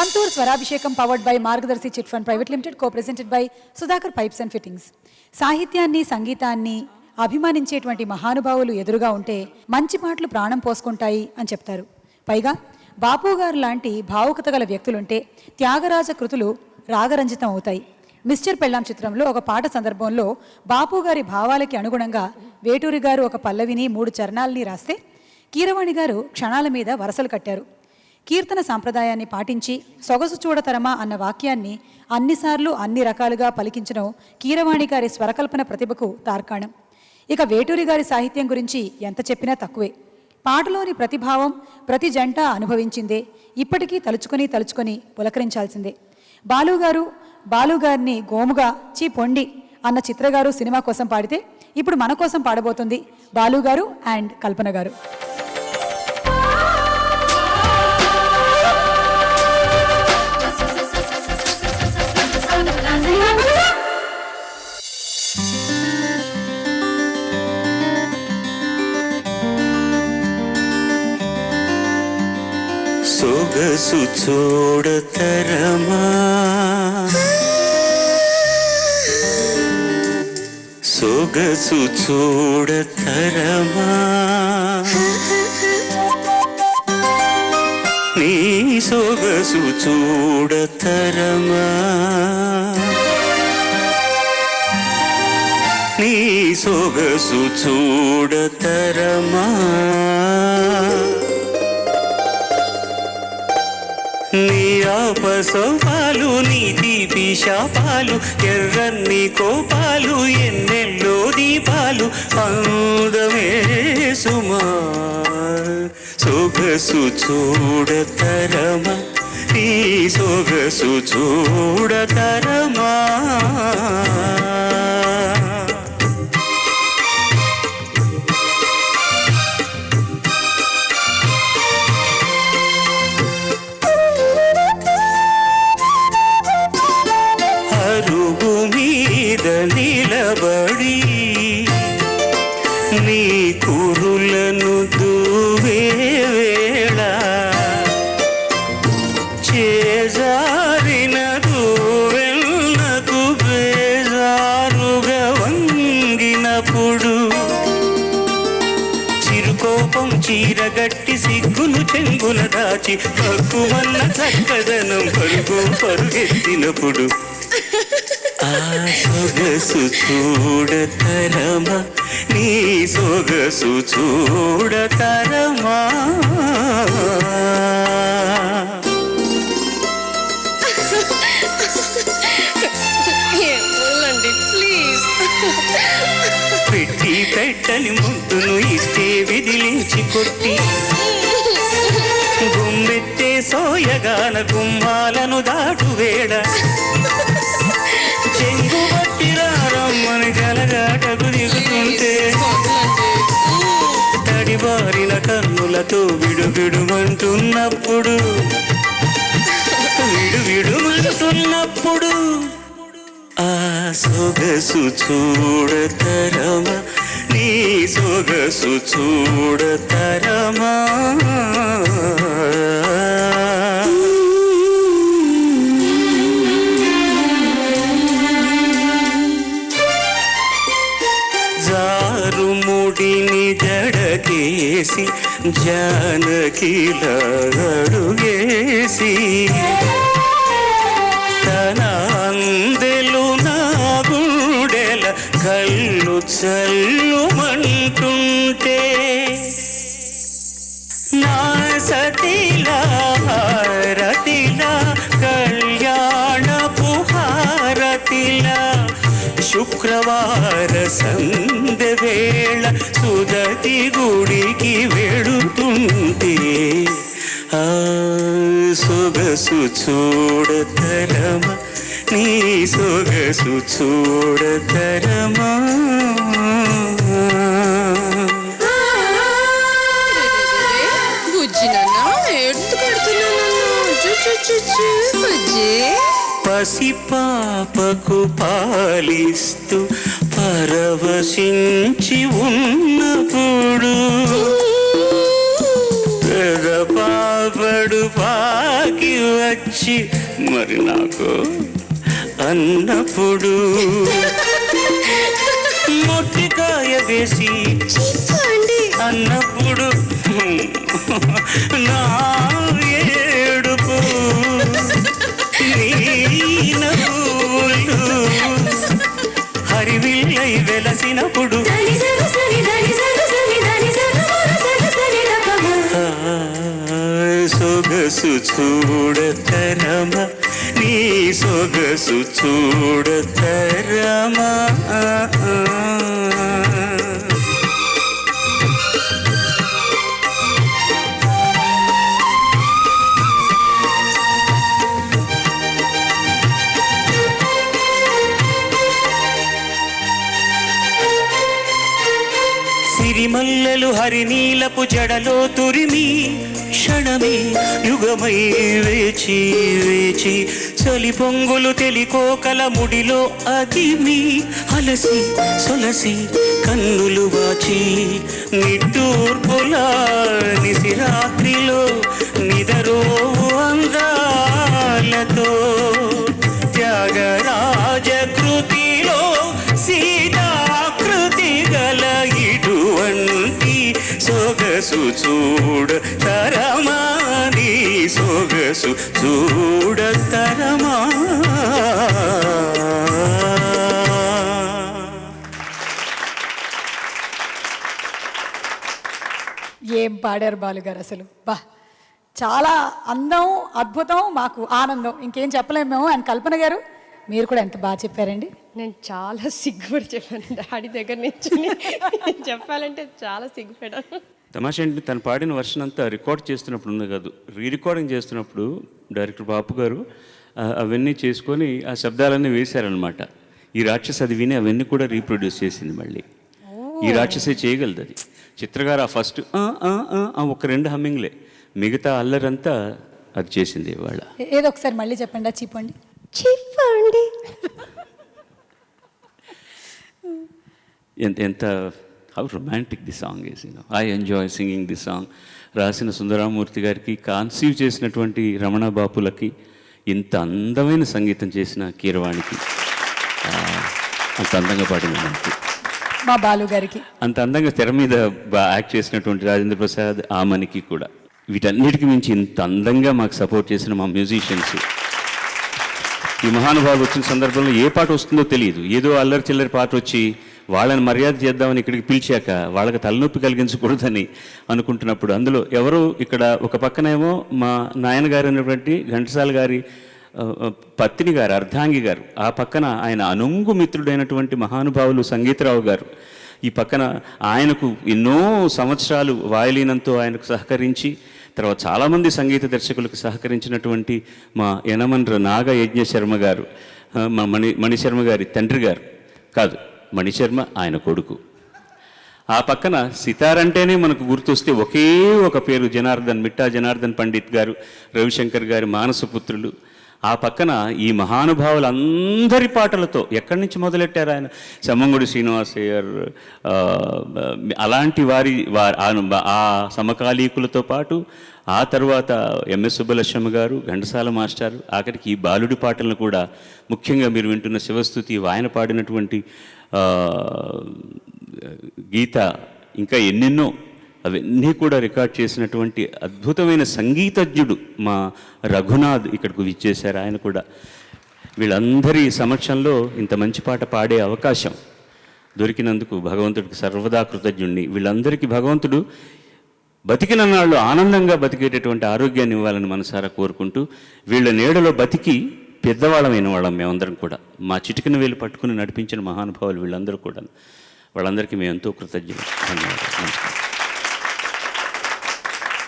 Santoor Swarabhishekam powered by Margadarshi Chit Fund Private Limited, co-presented by Sudhakar Pipes and Fittings. సాహిత్యాన్ని సంగీతాన్ని అభిమానించేటువంటి మహానుభావులు ఎదురుగా ఉంటే మంచి మాటలు ప్రాణం పోసుకుంటాయి అని చెప్తారు. పైగా బాపు గారు లాంటి భావుకత గల వ్యక్తులుంటే త్యాగరాజ కృతులు రాగరంజితం అవుతాయి. మిస్టర్ పెళ్ళాం చిత్రంలో ఒక పాట సందర్భంలో బాపు గారి భావాలకి అనుగుణంగా వేటూరి గారు ఒక పల్లవిని 3 చరణాలని రాస్తే కీరవాణి గారు క్షణాల మీద వరసలు కట్టారు. కీర్తన సాంప్రదాయాన్ని పాటించి సొగసు చూడతరమా అన్న వాక్యాన్ని అన్నిసార్లు అన్ని రకాలుగా పలికించడం కీరవాణి గారి స్వరకల్పన ప్రతిభకు తార్కాణం. ఇక వేటూరి గారి సాహిత్యం గురించి ఎంత చెప్పినా తక్కువే. పాటలోని ప్రతిభావం ప్రతి జంట అనుభవించిందే, ఇప్పటికీ తలుచుకొని పులకరించాల్సిందే. బాలుగారిని గోముగా చీ పొండి అన్న చిత్రగారు సినిమా కోసం పాడితే ఇప్పుడు మన కోసం పాడబోతుంది బాలుగారు అండ్ కల్పన గారు. సొగసు చూడతరమా సొగసు చూడతరమా నీ సొగసు చూడతరమా నీ సొగసు చూడతరమా నీ ఆపసోపాలు నీ తీపి శాపాలు ఎర్రన్ని కోపాలు ఎన్నెల్లో దీపాలు అందమే సుమా సొగసు చూడతరమా నీ సొగసు చూడతరమా నిలబడి నీ కురులను దువే వేళ చేజారిన దువెల్లకు బేజారుగా వంగినప్పుడు చిరుకోపం చీరగట్టి సిగ్గును చెంగున దాచి పక్కువన్న చక్కదనం పరుగెత్తినప్పుడు సొగసు చూడతరమా నీ సొగసు చూడతరమా పెట్టి పెట్టని ముద్దును ఇస్తే విదిలించి కొట్టి గుమ్మెత్తే సోయగాన గుమ్మాలను దాటు వేడ చెంగు బట్టిరారమ్మని జలగాటకు దిగుతుంటే తడిబారిన కన్నులతో విడుమంటున్నప్పుడు ఆ సొగసు చూడతరమా నీ సొగసు చూడతరమా జారుముడిని జడకేసి జానకిలా అడుగేసి తన అందెలు నా గుండెల కళ్ళు చల్లుమంటుంటే నా సతిలా హారతిలా కళ్యాణపు హారతిలా శుక్రవార సంధ్య వేళ సుదతి గుడికి వెళుతుంటే ఆ సొగసు చూడతరమా నీ సొగసు చూడతరమా పసిపాపకు పాలిస్తూ పరవశించి ఉన్నప్పుడు పెదపాపడు పాకి వచ్చి తెచ్చి మరి నాకు అన్నప్పుడు మొట్టికాయ వేసి అన్నప్పుడు నా ఏడుపు నీ నవ్వులు హరివిల్లై వెలసినప్పుడు సొగసు చూడతరమా నీ సొగసు చూడతరమా సిరిమల్లెలు హరినీలపు జడలో తురిమి క్షణమే యుగమై వేచి వేచి చలి పొంగులు తెలికోకల ముడిలో అదిమి అలసి సొలసి కన్నులు వాచి నిట్టూర్పులా నిశిరాత్రిలో నిదరో అందాలతో త్యాగరాజ కృతిలో సీతాకృతి గల ఇటువంటి సొగసు చూడతరమా నీ సొగసు చూడతరమా. ఏం పాడారు బాలుగారు అసలు, బా చాలా అందం, అద్భుతం, మాకు ఆనందం, ఇంకేం చెప్పలేము మేము. అండ్ కల్పన గారు మీరు కూడా ఎంత బాగా చెప్పారండి. నేను చాలా సిగ్గుపడి చెప్పాను డాడీ దగ్గర నుంచి చెప్పాలంటే చాలా సిగ్గుపడాను. తమాషా ఏంటి, తను పాడిన వర్షన్ అంతా రికార్డ్ చేస్తున్నప్పుడు ఉంది కాదు, రీ రికార్డింగ్ చేస్తున్నప్పుడు డైరెక్టర్ బాపు గారు అవన్నీ చేసుకొని ఆ శబ్దాలన్నీ వేశారనమాట. ఈ రాక్షసి అది విని అవన్నీ కూడా రీప్రొడ్యూస్ చేసింది మళ్ళీ. ఈ రాక్షసే చేయగలదు అది. చిత్రగారు ఆ ఫస్ట్ ఒక 2 హమ్మింగ్లే, మిగతా అల్లరంతా అది చేసింది ఇవాళ. ఏదో ఒకసారి మళ్ళీ చెప్పండి, చెప్పండి చెప్పండి. ఎంత how romantic the song is, I enjoy singing the song. రాసిన సుందరామూర్తి గారికి, కాన్సీవ్ చేసినటువంటి రమణ బాపులకి, ఇంత అందమైన సంగీతం చేసిన కీరవాణికి, అంత అందంగా పాడిన మనకి మా బాలు గారికి, అంత అందంగా తెర మీద యాక్ట్ చేసినటువంటి రాజేంద్ర ప్రసాద్ ఆమనికి కూడా, వీటన్నిటికీ మించి ఇంత అందంగా మాకు సపోర్ట్ చేసిన మా మ్యూజిషియన్స్. ఈ మహానుభావులు వచ్చిన సందర్భంలో ఏ పాట వస్తుందో తెలియదు, ఏదో అల్లరి చిల్లరి పాట వచ్చి వాళ్ళని మర్యాద చేద్దామని ఇక్కడికి పిలిచాక వాళ్ళకి తలనొప్పి కలిగించకూడదని అనుకుంటున్నప్పుడు, అందులో ఎవరు ఇక్కడ ఒక పక్కనేమో మా నాయనగారు అయినటువంటి ఘంటసాల గారి పత్ని గారు, అర్ధాంగి గారు, ఆ పక్కన ఆయన అనుంగు మిత్రుడైనటువంటి మహానుభావులు సంగీతరావు గారు, ఈ పక్కన ఆయనకు ఎన్నో సంవత్సరాలు వాయులీనంతో ఆయనకు సహకరించి, తర్వాత చాలామంది సంగీత దర్శకులకు సహకరించినటువంటి మా యనమన్ర నాగ యజ్ఞ శర్మ గారు, మా మణిశర్మ గారి తండ్రి గారు, కాదు మణిశర్మ ఆయన కొడుకు. ఆ పక్కన సితారంటేనే మనకు గుర్తొస్తే ఒకే ఒక పేరు, మిట్టా జనార్దన్ పండిత్ గారు, రవిశంకర్ గారి మానసపుత్రులు. ఆ పక్కన ఈ మహానుభావులందరి పాటలతో ఎక్కడి నుంచి మొదలెట్టారు ఆయన, సమ్మంగుడి శ్రీనివాసయ్యర్, అలాంటి ఆ సమకాలీకులతో పాటు ఆ తర్వాత ఎంఎస్ సుబ్బలక్ష్మి గారు, ఘంటసాల మాస్టర్, ఆఖరికి ఈ బాలుడి పాటలను కూడా, ముఖ్యంగా మీరు వింటున్న శివస్తుతి, ఆయన పాడినటువంటి గీత, ఇంకా ఎన్నెన్నో, అవన్నీ కూడా రికార్డ్ చేసినటువంటి అద్భుతమైన సంగీతజ్ఞుడు మా రఘునాథ్ ఇక్కడికి విచ్చేశారు. ఆయన కూడా వీళ్ళందరి సమక్షంలో ఇంత మంచి పాట పాడే అవకాశం దొరికినందుకు భగవంతుడికి సర్వదా కృతజ్ఞుడిని. వీళ్ళందరికీ భగవంతుడు బతికినన్నాళ్ళు ఆనందంగా బతికేటటువంటి ఆరోగ్యాన్ని ఇవ్వాలని మనసారా కోరుకుంటూ, వీళ్ళ నీడలో బతికి పెద్దవాళ్ళమైన వాళ్ళం మేమందరం కూడా, మా చిటికిన వేలు పట్టుకుని నడిపించిన మహానుభావులు వీళ్ళందరూ కూడా, వాళ్ళందరికీ మేము ఎంతో కృతజ్ఞులు. ధన్యవాదాలు. నమస్కారం.